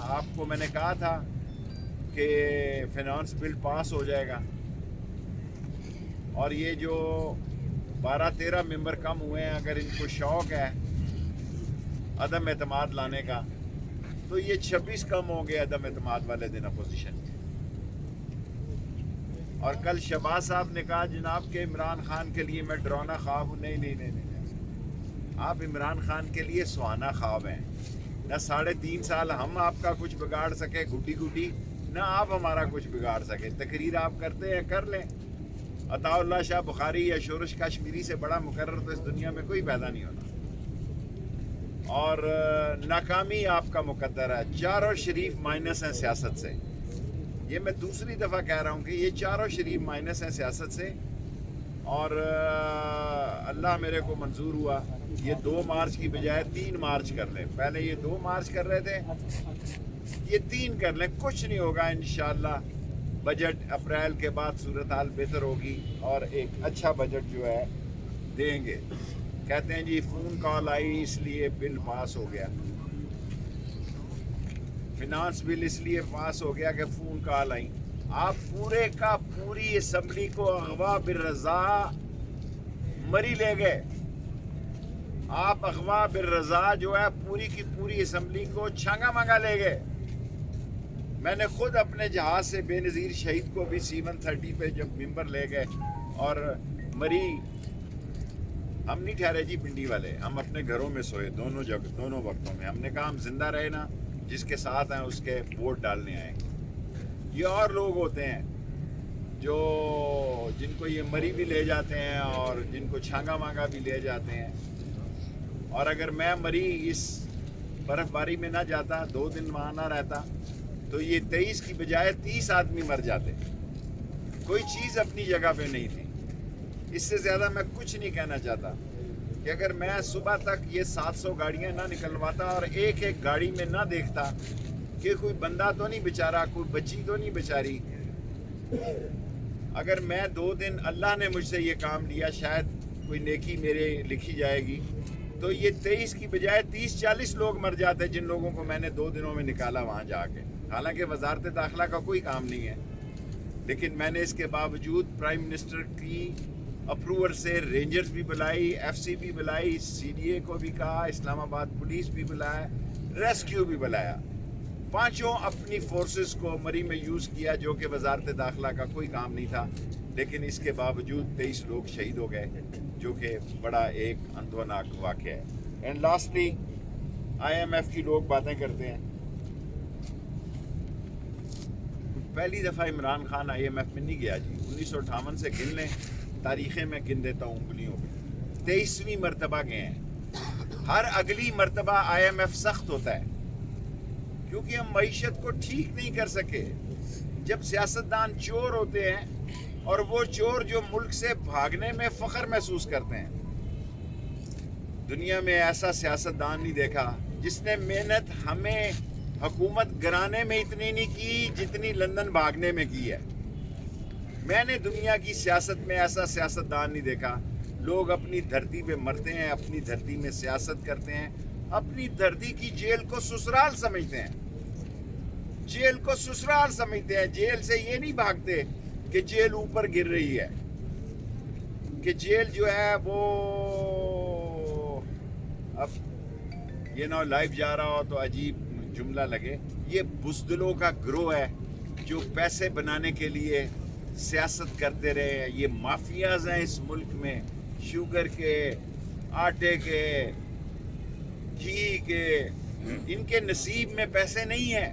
آپ کو میں نے کہا تھا کہ فنانس بل پاس ہو جائے گا، اور یہ جو 12-13 ممبر کم ہوئے ہیں، اگر ان کو شوق ہے عدم اعتماد لانے کا تو یہ 26 کم ہوں گے عدم اعتماد والے دن اپوزیشن کے۔ اور کل شہباز صاحب نے کہا جناب کہ عمران خان کے لیے میں ڈرانا خواب ہوں۔ نہیں، آپ عمران خان کے لیے سہانا خواب ہیں۔ نہ 3.5 سال ہم آپ کا کچھ بگاڑ سکے گھٹی، نہ آپ ہمارا کچھ بگاڑ سکے۔ تقریر آپ کرتے ہیں کر لیں، عطا اللہ شاہ بخاری یا شورش کشمیری سے بڑا مقرر تو اس دنیا میں کوئی پیدا نہیں ہونا، اور ناکامی آپ کا مقدر ہے۔ چاروں شریف مائنس ہیں سیاست سے، یہ میں دوسری دفعہ کہہ رہا ہوں کہ یہ چاروں شریف مائنس ہیں سیاست سے، اور اللہ میرے کو منظور ہوا یہ 2 مارچ کی بجائے 3 مارچ کر لیں۔ پہلے یہ 2 مارچ کر رہے تھے، یہ 3 کر لیں، کچھ نہیں ہوگا انشاءاللہ۔ بجٹ اپریل کے بعد صورتحال بہتر ہوگی اور ایک اچھا بجٹ جو ہے دیں گے۔ کہتے ہیں جی فون کال آئی اس لیے بل پاس ہو گیا، فنانس بل اس لیے پاس ہو گیا کہ فون کال آئی۔ آپ پورے کا پوری اسمبلی کو اغوا بالرضا مری لے گئے۔ آپ اغوا بالرضا جو ہے پوری کی پوری اسمبلی کو چھانگا مانگا لے گئے۔ میں نے خود اپنے جہاز سے بے نظیر شہید کو بھی C-130 پہ جب ممبر لے گئے اور مری، ہم نہیں ٹھہرے جی پنڈی والے، ہم اپنے گھروں میں سوئے دونوں وقتوں میں۔ ہم نے کہا ہم زندہ رہے نا، جس کے ساتھ ہیں اس کے ووٹ ڈالنے آئیں گے۔ یہ اور لوگ ہوتے ہیں جن کو یہ مری بھی لے جاتے ہیں اور جن کو چھانگا مانگا بھی لے جاتے ہیں۔ اور اگر میں مری اس برف باری میں نہ جاتا، 2 دن وہاں نہ رہتا، تو یہ 23 کی بجائے 30 آدمی مر جاتے۔ کوئی چیز اپنی جگہ پہ نہیں تھی۔ اس سے زیادہ میں کچھ نہیں کہنا چاہتا کہ اگر میں صبح تک یہ 700 گاڑیاں نہ نکلواتا اور ایک گاڑی میں نہ دیکھتا کہ کوئی بندہ تو نہیں بیچارہ، کوئی بچی تو نہیں بیچاری، اگر میں 2 دن اللہ نے مجھ سے یہ کام لیا، شاید کوئی نیکی میرے لکھی جائے گی، تو یہ 23 کی بجائے 30-40 لوگ مر جاتے جن لوگوں کو میں نے 2 دنوں میں نکالا وہاں جا کے۔ حالانکہ وزارت داخلہ کا کوئی کام نہیں ہے، لیکن میں نے اس کے باوجود پرائم منسٹر کی اپروول سے رینجرز بھی بلائی، FCC بھی بلائی، CDA کو بھی کہا، اسلام آباد پولیس بھی بلایا، ریسکیو بھی بلایا، 5 اپنی فورسز کو مری میں یوز کیا جو کہ وزارت داخلہ کا کوئی کام نہیں تھا، لیکن اس کے باوجود 23 لوگ شہید ہو گئے، جو کہ بڑا ایک اندھوناک واقعہ ہے۔ اینڈ لاسٹلی IMF کی لوگ باتیں کرتے ہیں۔ پہلی دفعہ عمران خان IMF میں نہیں گیا جی، 1958 سے گن لیں، تاریخیں میں گن دیتا ہوں انگلیوں پہ، 23ویں مرتبہ گئے ہیں۔ ہر اگلی مرتبہ IMF سخت ہوتا ہے کیونکہ ہم معیشت کو ٹھیک نہیں کر سکے۔ جب سیاستدان چور ہوتے ہیں اور وہ چور جو ملک سے بھاگنے میں فخر محسوس کرتے ہیں، دنیا میں ایسا سیاستدان نہیں دیکھا جس نے محنت ہمیں حکومت گرانے میں اتنی نہیں کی جتنی لندن بھاگنے میں کی ہے۔ میں نے دنیا کی سیاست میں ایسا سیاستدان نہیں دیکھا۔ لوگ اپنی دھرتی پہ مرتے ہیں، اپنی دھرتی میں سیاست کرتے ہیں، اپنی دھرتی کی جیل کو سسرال سمجھتے ہیں، جیل کو سسرال سمجھتے ہیں۔ جیل سے یہ نہیں بھاگتے کہ جیل اوپر گر رہی ہے، کہ جیل جو ہے وہ اب یہ نہ لائیو جا رہا ہو تو عجیب جملہ لگے، یہ بزدلوں کا گروہ ہے جو پیسے بنانے کے لیے سیاست کرتے رہے ہیں۔ یہ مافیاز ہیں اس ملک میں، شوگر کے، آٹے کے، گھی کے، ان کے نصیب میں پیسے نہیں ہیں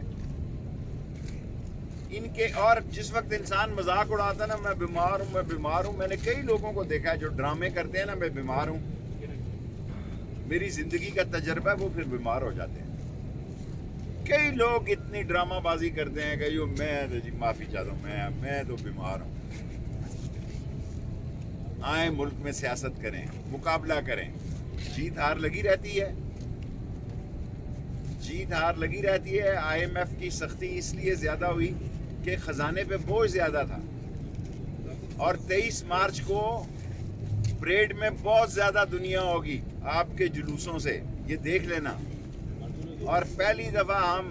ان کے۔ اور جس وقت انسان مذاق اڑاتا نا، میں بیمار ہوں، میں نے کئی لوگوں کو دیکھا ہے جو ڈرامے کرتے ہیں نا، میں بیمار ہوں، میری زندگی کا تجربہ ہے، وہ پھر بیمار ہو جاتے ہیں۔ کئی لوگ اتنی ڈرامہ بازی کرتے ہیں کہ میں جی معافی چاہتا ہوں، میں تو بیمار ہوں۔ آئیں ملک میں سیاست کریں، مقابلہ کریں، جیت ہار لگی رہتی ہے، جیت ہار لگی رہتی ہے۔ IMF کی سختی اس لیے زیادہ ہوئی کہ خزانے پہ بوجھ زیادہ تھا، اور 23 مارچ کو پریڈ میں بہت زیادہ دنیا ہوگی آپ کے جلوسوں سے، یہ دیکھ لینا۔ اور پہلی دفعہ ہم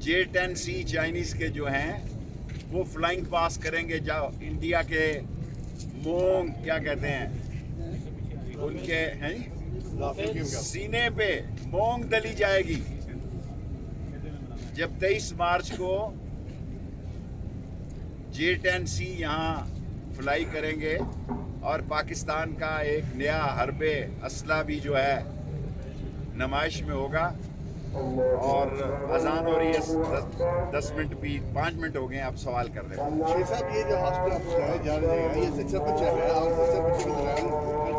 J-10C چائنیز کے جو ہیں وہ فلائنگ پاس کریں گے. جو انڈیا کے مونگ کیا کہتے ہیں ان کے سینے پہ مونگ دلی جائے گی جب 23 مارچ کو J-10C یہاں فلائی کریں گے. اور پاکستان کا ایک نیا حرب اسلحہ بھی جو ہے نمائش میں ہوگا. اور اذان ہو رہی ہے 10 منٹ بھی 5 منٹ ہو گئے ہیں. آپ سوال کر رہے ہیں شیخ صاحب یہ جو ہاسپٹل آپ چلائے جا رہے ہیں یہ سچا بچہ ہے اور سچا بچے کے دوران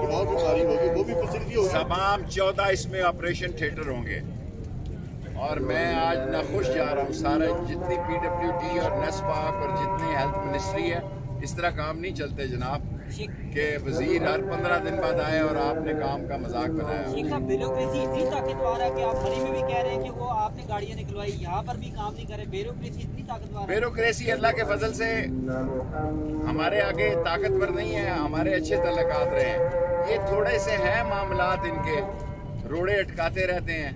کی اور بیماری ہوگی وہ بھی فیسلٹی ہوگی. تمام 14 اس میں آپریشن تھیٹر ہوں گے. اور میں آج نہ خوش جا رہا ہوں. سارے جتنی PWD اور نیسپاک اور جتنی ہیلتھ منسٹری ہے اس طرح کام نہیں چلتے جناب کہ وزیر ہر 15 دن بعد آئے اور آپ نے کام کا مذاق بنایا. شیخ صاحب بیوروکریسی اتنی طاقتور ہے کہ آپ ہری میں بھی کہہ رہے ہیں کہ وہ آپ نے گاڑیاں نکلوائی یہاں پر بھی کام نہیں کرے. بیوروکریسی اتنی طاقتور ہے. بیوروکریسی اللہ کے فضل سے ہمارے آگے طاقتور نہیں ہے. ہمارے اچھے تعلقات رہے ہیں. یہ تھوڑے سے ہیں معاملات ان کے روڑے اٹکاتے رہتے ہیں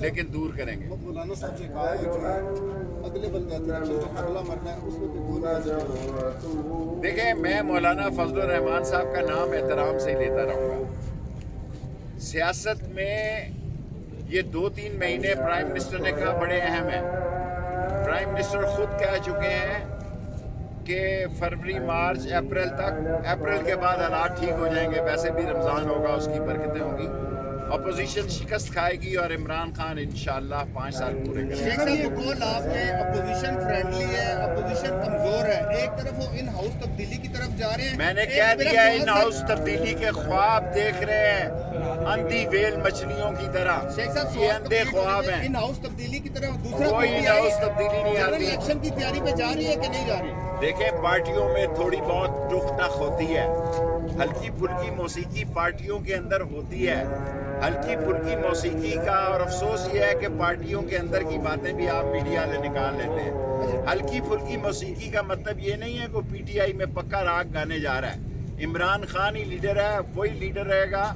لیکن دور کریں گے. مولانا صاحب سے کہا ہے کہ اگلے بندے اگلا مرنا ہے اس میں کوئی نہیں. دیکھیں میں مولانا فضل الرحمان صاحب کا نام احترام سے ہی لیتا رہوں گا. سیاست میں یہ 2-3 مہینے پرائم منسٹر نے کہا بڑے اہم ہیں. پرائم منسٹر خود کہہ چکے ہیں کہ فروری مارچ اپریل تک اپریل کے بعد حالات ٹھیک ہو جائیں گے. ویسے بھی رمضان ہوگا اس کی برکتیں ہوں گی. اپوزیشن شکست کھائے گی اور عمران خان انشاءاللہ 5 سال پورے کرے گا. شیخ صاحب یہ کال آپ نے اپوزیشن فرینڈلی ہے اپوزیشن کمزور ہے. ایک طرف وہ ان ہاؤس تبدیلی کی طرف جا رہے ہیں. میں نے کہہ دیا ان ہاؤس تبدیلی کے خواب دیکھ رہے ہیں اندھی ویل مچھلیوں کی طرح. شیخ صاحب یہ اندھے خواب ہیں. ان ہاؤس تبدیلی کی طرف دوسرا کوئی ان ہاؤس تبدیلی نہیں آتی. الیکشن کی تیاری پہ جا رہی ہے کہ نہیں جا رہی؟ دیکھیں پارٹیوں میں تھوڑی بہت ٹک ٹک ہوتی ہے. ہلکی پھلکی موسیقی پارٹیوں کے اندر ہوتی ہے. ہلکی پھلکی موسیقی کا اور افسوس یہ ہے کہ پارٹیوں کے اندر کی باتیں بھی آپ میڈیا میں نکال لیتے ہیں. ہلکی پھلکی موسیقی کا مطلب یہ نہیں ہے کہ PTI میں پکا راگ گانے جا رہا ہے. عمران خان ہی لیڈر ہے وہی لیڈر رہے گا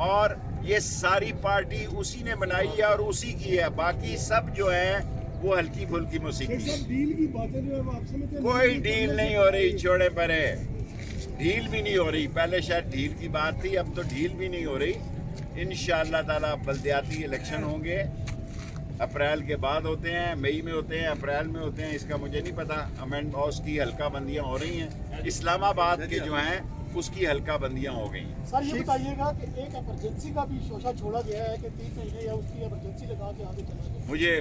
اور یہ ساری پارٹی اسی نے بنائی ہے اور اسی کی ہے. باقی سب جو ہیں وہ ہلکی پھلکی موسیقی. ڈیل کی باتیں جو ہے وہ آپ سمجھتے ہیں کوئی ڈیل نہیں ہو رہی. چھوڑے پرے ڈیل بھی نہیں ہو رہی. پہلے شاید ڈیل کی بات تھی اب تو ڈیل بھی نہیں ہو رہی. انشاءاللہ تعالی بلدیاتی الیکشن ہوں گے. اپریل کے بعد ہوتے ہیں مئی میں ہوتے ہیں اپریل میں ہوتے ہیں اس کا مجھے نہیں پتا. امینڈ ہاؤس کی حلقہ بندیاں ہو رہی ہیں. اسلام آباد کے جو ہیں اس کی حلقہ بندیاں ہو گئی ہیں. سر یہ بتائیے گا کہ ایک ایمرجنسی کا بھی شوشہ چھوڑا گیا ہے کہ 3 مہینے یا اس کی ایمرجنسی لگا کے آگے چلا گیا. مجھے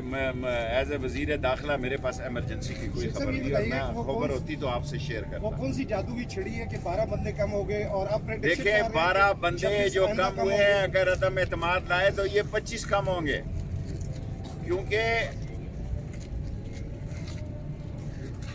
ایز اے وزیر داخلہ میرے پاس ایمرجنسی کی کوئی خبر نہیں اور میں خبر ہوتی تو آپ سے شیئر کرتا. وہ کون سی جادو کی چھڑی ہے کہ 12 بندے کم ہو گئے اور اب دیکھیں 12 بندے جو کم ہوئے ہیں اگر عدم اعتماد لائے تو یہ 25 کم ہوں گے. کیونکہ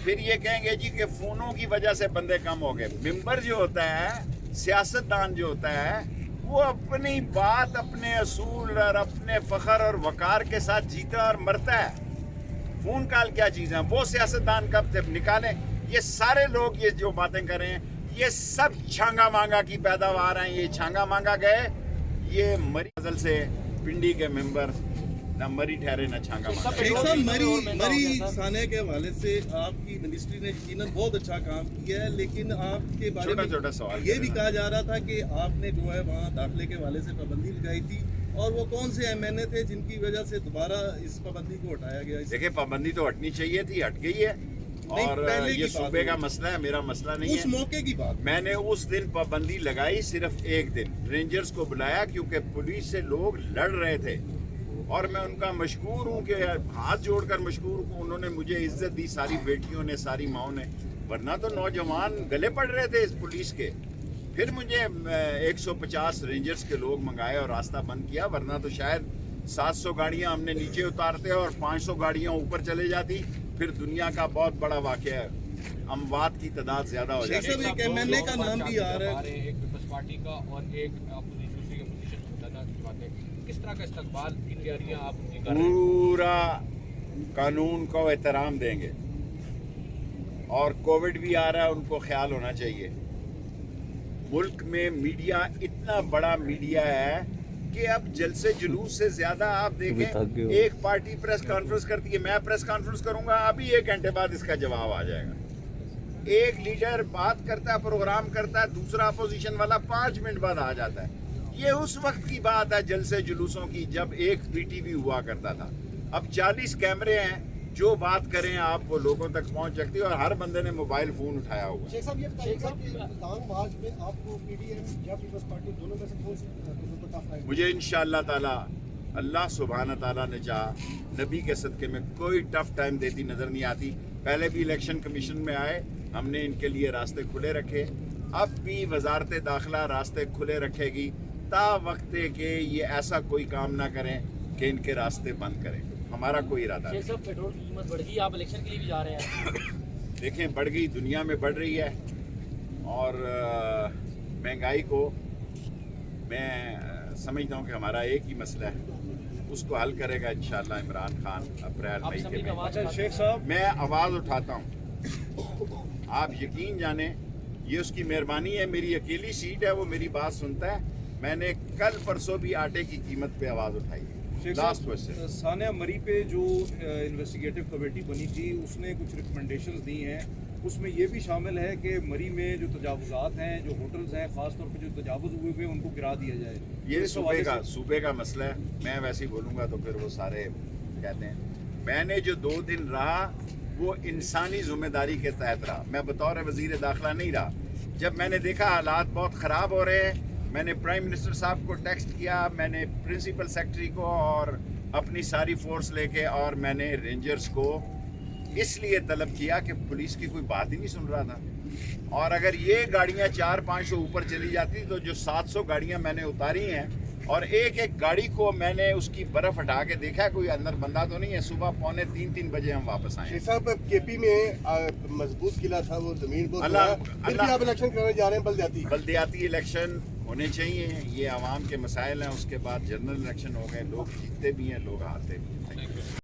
پھر یہ کہیں گے جی کہ فونوں کی وجہ سے بندے کم ہو گئے. ممبر جو ہوتا ہے سیاستدان جو ہوتا ہے وہ اپنی بات اپنے اصول اور اپنے فخر اور وقار کے ساتھ جیتا اور مرتا ہے. فون کال کیا چیز ہیں وہ سیاستدان کب جب نکالیں. یہ سارے لوگ یہ جو باتیں کر رہے ہیں یہ سب چھانگا مانگا کی پیداوار ہیں. یہ چھانگا مانگا گئے یہ مری فضل سے پنڈی کے ممبر نہ مری ٹھہرے نہ چھانگا مانگا. شیخ صاحب مری سانے کے حوالے سے آپ کی منسٹری نے یقیناً بہت اچھا کام کیا ہے لیکن آپ کے بارے میں چھوٹا سوال یہ بھی کہا جا رہا تھا کہ آپ نے جو ہے وہاں داخلے کے حوالے سے پابندی لگائی تھی اور وہ کون سے MNA تھے جن کی وجہ سے دوبارہ اس پابندی کو ہٹایا گیا؟ دیکھیں پابندی تو ہٹنی چاہیے تھی ہٹ گئی ہے اور یہ صوبے کا مسئلہ ہے میرا مسئلہ نہیں ہے. اس موقع کی بات میں نے اس دن پابندی لگائی صرف ایک دن. رینجرز کو بلایا کیونکہ پولیس سے لوگ لڑ رہے تھے اور میں ان کا مشکور ہوں کہ ہاتھ جوڑ کر مشکور ہوں. انہوں نے مجھے عزت دی ساری بیٹیوں نے ساری ماؤں نے. ورنہ تو نوجوان گلے پڑ رہے تھے اس پولیس کے. پھر مجھے 150 رینجرز کے لوگ منگائے اور راستہ بند کیا. ورنہ تو شاید 700 گاڑیاں ہم نے نیچے اتارتے اور 500 گاڑیاں اوپر چلے جاتی. پھر دنیا کا بہت بڑا واقعہ ہے. اموات کی تعداد زیادہ ہو جاتی ہے. ایک MNA کا نام بھی آ رہا ہے ایک پیپلز پارٹی کا اور ایک دوسری اپوزیشن کی بات ہے. کس طرح کا استقبال کی تیاریاں آپ ان کی کر رہے ہیں؟ پورا قانون کو احترام دیں گے اور کووڈ بھی آ رہا ہے ان کو خیال ہونا چاہیے. ملک میں میڈیا اتنا بڑا میڈیا ہے کہ اب جلسے جلوس سے زیادہ آپ دیکھیں ایک پارٹی پریس کانفرنس کرتی ہے, میں پریس کانفرنس کروں گا ابھی 1 گھنٹے بعد اس کا جواب آ جائے گا. ایک لیڈر بات کرتا ہے, پروگرام کرتا ہے, دوسرا اپوزیشن والا 5 منٹ بعد آ جاتا ہے. یہ اس وقت کی بات ہے جلسے جلوسوں کی جب ایک پی ٹی وی ہوا کرتا تھا. اب 40 کیمرے ہیں, جو بات کریں آپ وہ لوگوں تک پہنچ سکتی ہے, اور ہر بندے نے موبائل فون اٹھایا ہوا ہے. شیخ صاحب یہ بتائیے گا کہ لانگ مارچ میں آپ کو پی ڈی ایم یا پیپلز پارٹی دونوں میں سے کون سی ٹف آئے گی؟ مجھے انشاءاللہ تعالی اللہ سبحانہ تعالیٰ نے چاہا, نبی کے صدقے میں کوئی ٹف ٹائم دیتی نظر نہیں آتی. پہلے بھی الیکشن کمیشن میں آئے, ہم نے ان کے لیے راستے کھلے رکھے, اب بھی وزارت داخلہ راستے کھلے رکھے گی تا وقت کہ یہ ایسا کوئی کام نہ کریں کہ ان کے راستے بند کریں. ہمارا کوئی ارادہ نہیں. شیخ صاحب پیٹرول کی قیمت بڑھ گئی, آپ الیکشن کے لیے بھی جا رہے ہیں. دیکھیں بڑھ گئی, دنیا میں بڑھ رہی ہے, اور مہنگائی کو میں سمجھتا ہوں کہ ہمارا ایک ہی مسئلہ ہے, اس کو حل کرے گا انشاءاللہ عمران خان اپریل مئی کے میں. اچھا شیخ صاحب, میں آواز اٹھاتا ہوں, آپ یقین جانیں یہ اس کی مہربانی ہے. میری اکیلی سیٹ ہے, وہ میری بات سنتا ہے. میں نے کل پرسوں بھی آٹے کی قیمت پہ آواز اٹھائی ہے. لاسٹ کوسچن, ثانیہ مری پہ جو انویسٹیگیٹو کمیٹی بنی تھی اس نے کچھ ریکمنڈیشنز دی ہیں, اس میں یہ بھی شامل ہے کہ مری میں جو تجاوزات ہیں, جو ہوٹلز ہیں, خاص طور پہ جو تجاوز ہوئے ہوئے ان کو گرا دیا جائے. یہ صوبے کا مسئلہ ہے. میں ویسے ہی بولوں گا تو پھر وہ سارے کہتے ہیں. میں نے جو 2 دن رہا وہ انسانی ذمہ داری کے تحت رہا, میں بطور وزیر داخلہ نہیں رہا. جب میں نے دیکھا حالات بہت خراب ہو رہے ہیں, میں نے پرائم منسٹر صاحب کو ٹیکسٹ کیا, میں نے پرنسپل سیکرٹری کو اور اپنی ساری فورس لے کے, اور میں نے رینجرز کو اس لیے طلب کیا کہ پولیس کی کوئی بات ہی نہیں سن رہا تھا. اور اگر یہ گاڑیاں 400-500 اوپر چلی جاتی تو جو 700 گاڑیاں میں نے اتاری ہیں, اور ایک گاڑی کو میں نے اس کی برف ہٹا کے دیکھا کوئی اندر بندہ تو نہیں ہے. صبح 2:45-3 بجے ہم واپس آئے. شیخ صاحب کے پی میں مضبوط قلعہ تھا, وہ زمین بہت پھر بھی آپ الیکشن کرنے جا رہے ہیں. بلدیاتی الیکشن ہونے چاہیے, یہ عوام کے مسائل ہیں. اس کے بعد جنرل الیکشن ہو گئے, لوگ جیتتے بھی ہیں, لوگ ہارتے بھی ہیں.